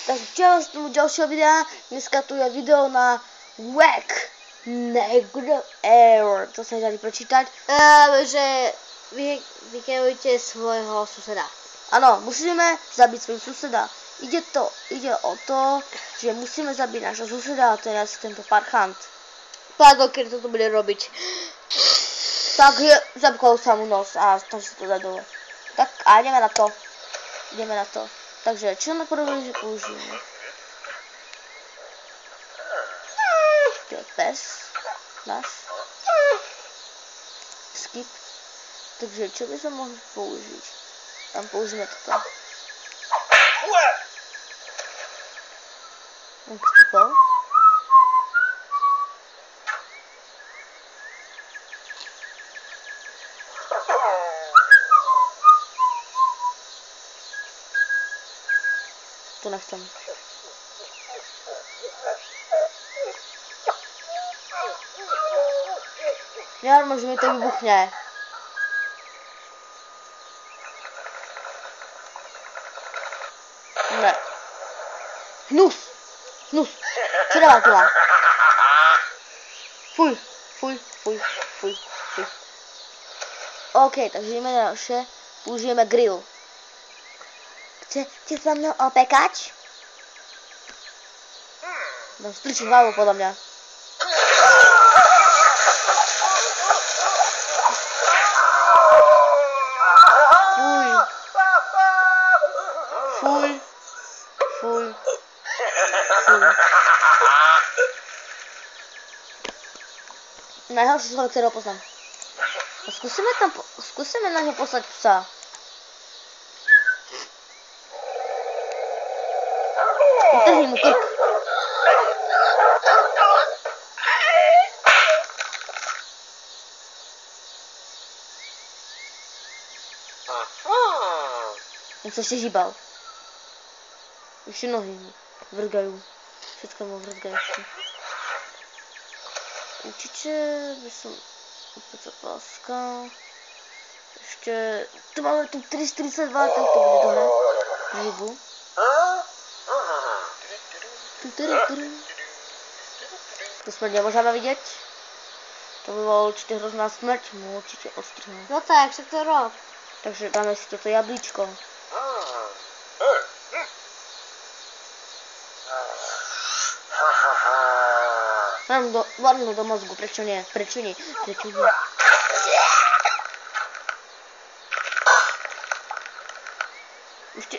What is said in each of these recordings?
Takže čau z tomu ďalšieho videa. Dneska tu je video na WAC Negro Error. To sa nedá prečítať. Že vykejujte svojho suseda. Áno, musíme zabiť svojho suseda. Ide o to, že musíme zabiť nášho suseda a teraz tento parchant. Páko, keď toto bude robiť. Tak je, zapkol sa mu nos a takže to dá dole. Tak a ideme na to. Takže čo na prvé, že použijeme? To je pes náš. Skip. Takže čo by som mohol použiť? Tam použijeme toto. Skipol. To nechcem. Já možná, že mi to vybuchne. Ne. Hnus. Co dává tu? Fuj. OK, takže jdeme na další. Použijeme grill. Chceš za mnou opekač? No, strčí hlavu podľa mňa. Fuj. Najhorší človek, ktorého poznám. Skúsime na ňo poslať psa. Utrhni mu krk. On sa ešte hýbal. Ešte nohy mu vrgajú. Všetko mu vrgajú ešte. Určite by som opäť zapáskal. Ešte... Tu máme tu 342, tak to bude dobré. Živu. Tu smrť nemôžeme vidieť. To by bolo určite hrozná smrť, mu určite odstrhnúť. No tak, však to rob. Takže dáme si toto jablíčko. Mám varnú do mozgu, prečo nie?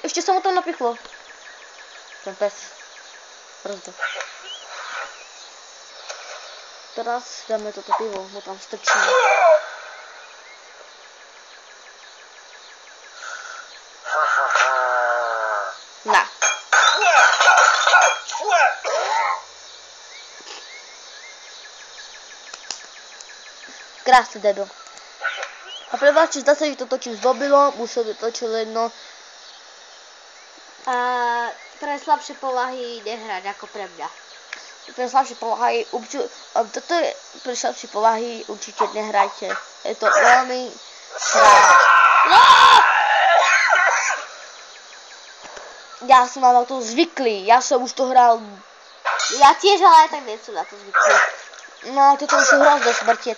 Ešte sa mu tam napichlo. Ten pes. Rozdo. Teraz dáme toto pivo, mu tam strčíme. Na. Krásny debil. A pre vás, či zdá sa, že to točím s mobilom, musel by točiť len no. Pre slabšie povahy nehrať ako pre mňa. Pre slabšie povahy určite nehrajte. Je to veľmi Ja som na to zvyklý, ja som už to hral. Ja tiež, ale aj tak nie som na to zvyklý. No, toto už je hroz do smrti,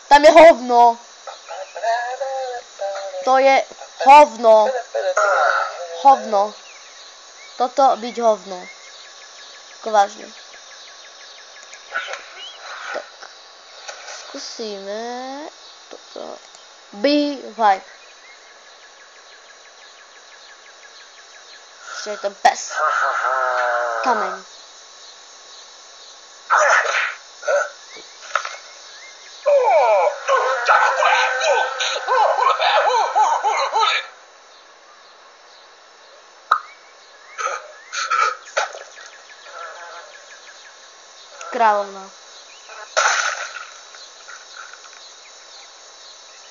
tam je hovno. To je hovno. Toto byť hovno. Ako vážne. Tak. Skúsime toto. Beehive. Ešte je to pes. Kameň. Kráľovná.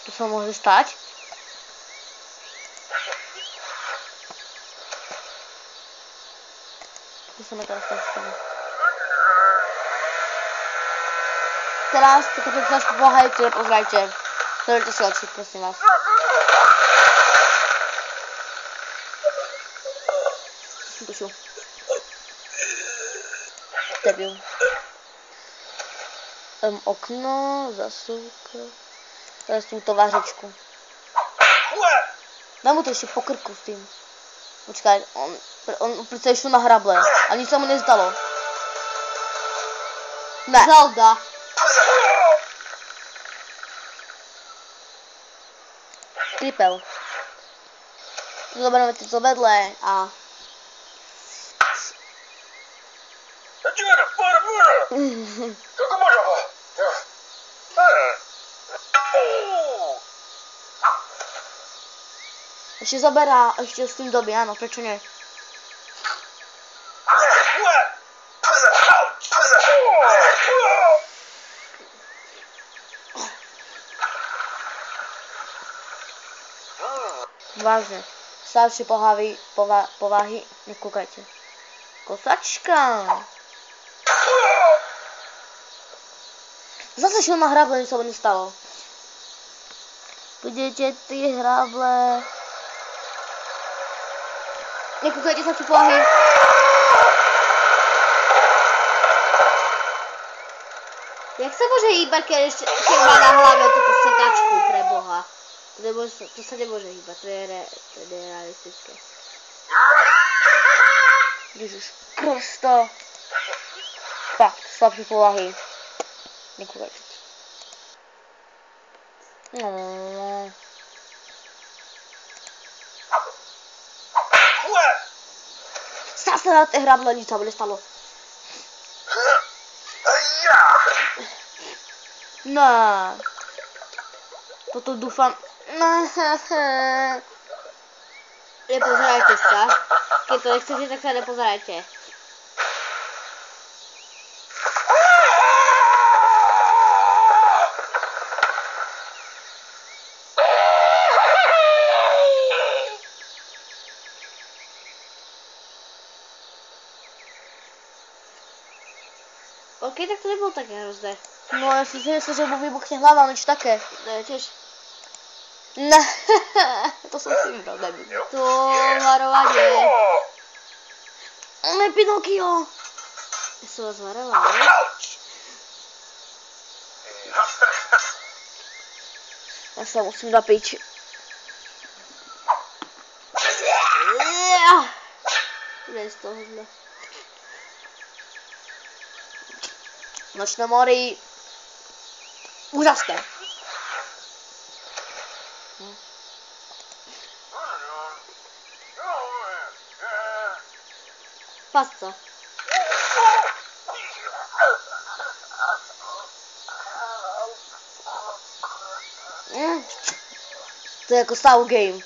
Tu sa môže stať. Skúsime teraz to stane. Teraz, keď to trošku pohajte, pozrajte. Dajte si oči, prosím vás. To som tušil. debil. Okno, zasuvka. Teraz tu továřečku. Dám mu to ještě po krku s tím. Počkej, on přece šel na hrable a nic se mu nezdalo. Ne. Zelda. Kripel. Zobereme to vedle a... Ještě zaberá, ještě s tím době, ano, proč ne? Vážně, starší povahy, nekoukajte. Kosačka. Zase šel na hrable, nic se mu nestalo. Podívejte ty hrable. Nekoukajte starší povahy. Jak se může hýbat, když má na hlavě tuto sekačku, pre boha? To se nemůže hýbat, to je realistické. Ježiš Krista. Fakt, slabší povahy. Nekoukajte. No. Zase na té hrable, nic se mu nestalo. Ne. Toto doufám. Nepozerajte se. Když to nechcete, tak se nepozerajte. OK, tak to nebylo také hrozné. No, já si myslím, že mu vybuchne hlava, noč také. Ne, těž. Ne, to jsem si vybral, nebyl. To varování. On je Pinokio. Já jsem vás varoval, ne? Já se musím napít. Ne z tohohle. Nočné mory. Úžasné. Pasca. To je jako Soul Game.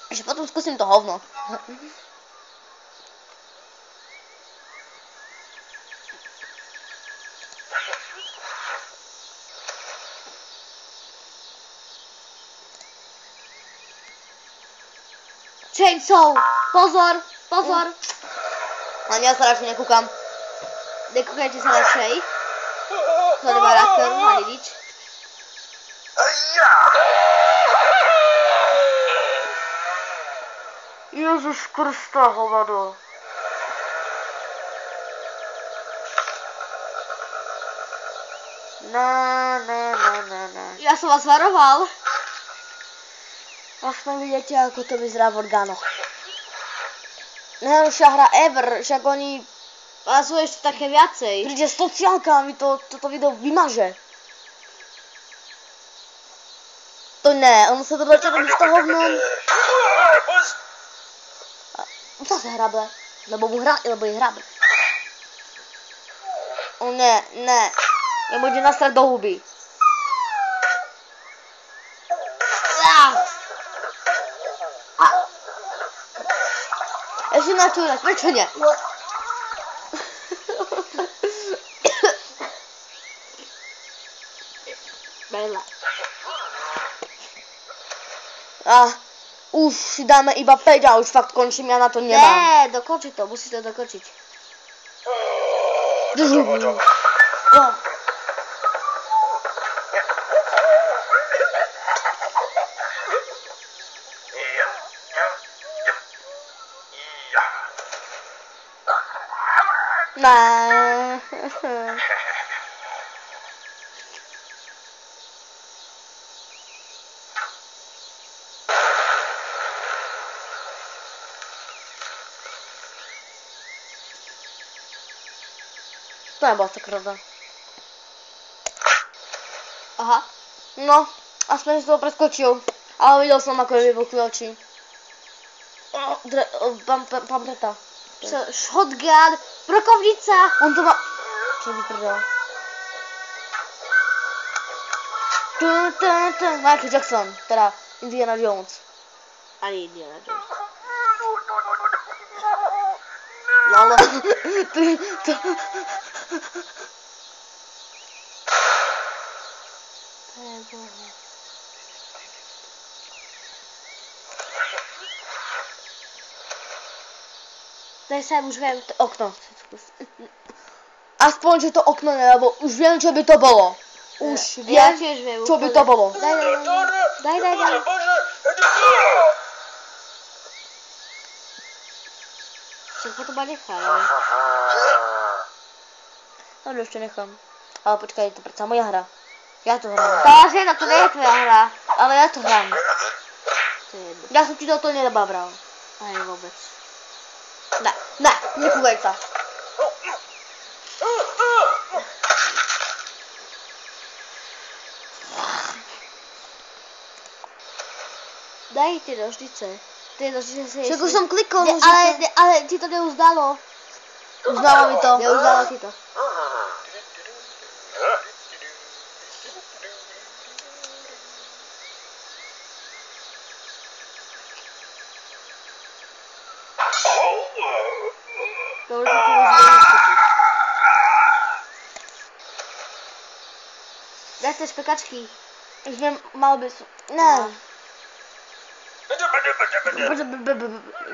Ještě potom zkusím to hovno. Chainsaw! Pozor! Pozor! Ani já se radši nekoukám. Nekoukajte se radšej. To nemá rakeru, ani nič. Ježiš Krista, hovado. Ne. Já jsem vás varoval. Aspoň vidíte, jako to vyzerá v orgánoch. Najhoršia hra ever, však oni... Ale jsou ještě také viacej. Príde sociálka a mi toto video vymaže. To ne, on se to začal robiť z toho hovnom. Zase hrable, lebo je hrable. O ne, já můžu nasrat do huby. Ještě načúrať, prečo ne? Bejle. Už si dáme iba 5 a už fakt končím, já na to nemám. Ne, dokončit to, musíš to dokončit. Ne. To nebyla tak pravda. Aha. No, aspoň z toho preskočil. Ale viděl jsem, jako vybuchly oči. Pan Breta. Shotgun, brokovnica. On to má... Co mi prdel? Michael Jackson, teda Indiana Jones. Ani Indiana Jones. Lala. Tady jsem už vím. Okno. Aspoň, že to okno ne, lebo už vím, čo by to bylo. Už Já vím, tiež vím. čo by to bylo. Daj. Všechno to má nechá, ne? No, ještě nechám. Ale počkej, to přece moja hra. Já to hrám. To nie je tvoja hra. Ale já to hrám. To je jedno. Já jsem ti do toho nedobabral. Ani vůbec. Ne, nekuvej sa. Daj ty nožnice. Ty nožnice si... Však už jsem klikl. Ale ti to neuzdalo. Uznalo mi to. Neuzdalo ti to. Dobre, to už nevím. Dajte špekačky. Už vím, mal bys. Ne.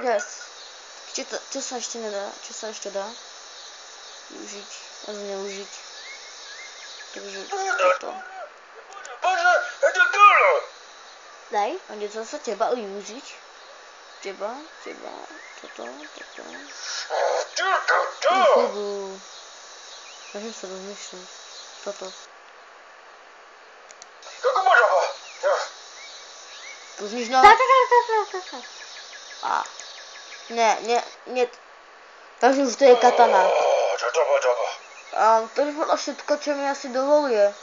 Yes. Čo sa ještě nedá? Čo sa ještě dá? Využiť. A zneužiť. Takže toto. Daj. A něco sa teba využiť? Teba, toto. Takže se rozmýšlím. Toto. Pozníš no? Tak. A. Ne. Takže už to je katana. A to je podľa všetko, čo mi asi dovoluje.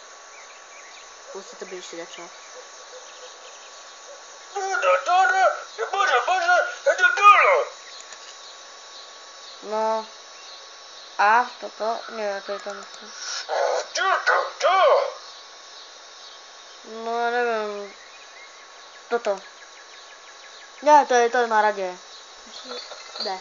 Musí to být ještě začal. No. A toto? Nie, to je tam. No ja neviem. Toto. Ne, to je na radě. Ne.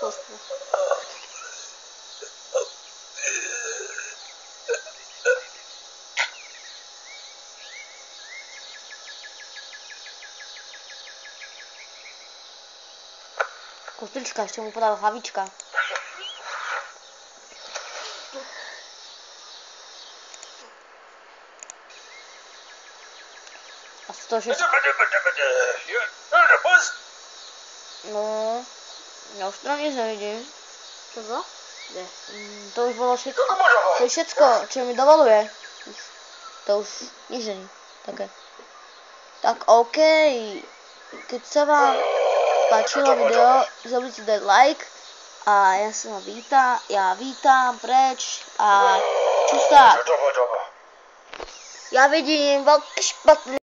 Kostru. Kostrička, ještě mu podal hlavička. A 106. No, já už tam nic nevidím. Co to? Ne. To už bylo všetko. To je všetko, čo mi dovoluje. To už nič není. Také. Tak OK. Keď sa vám páčilo video, zabudnite dať like. A ja vítam preč. A čustá. Ja vidím veľký špatný.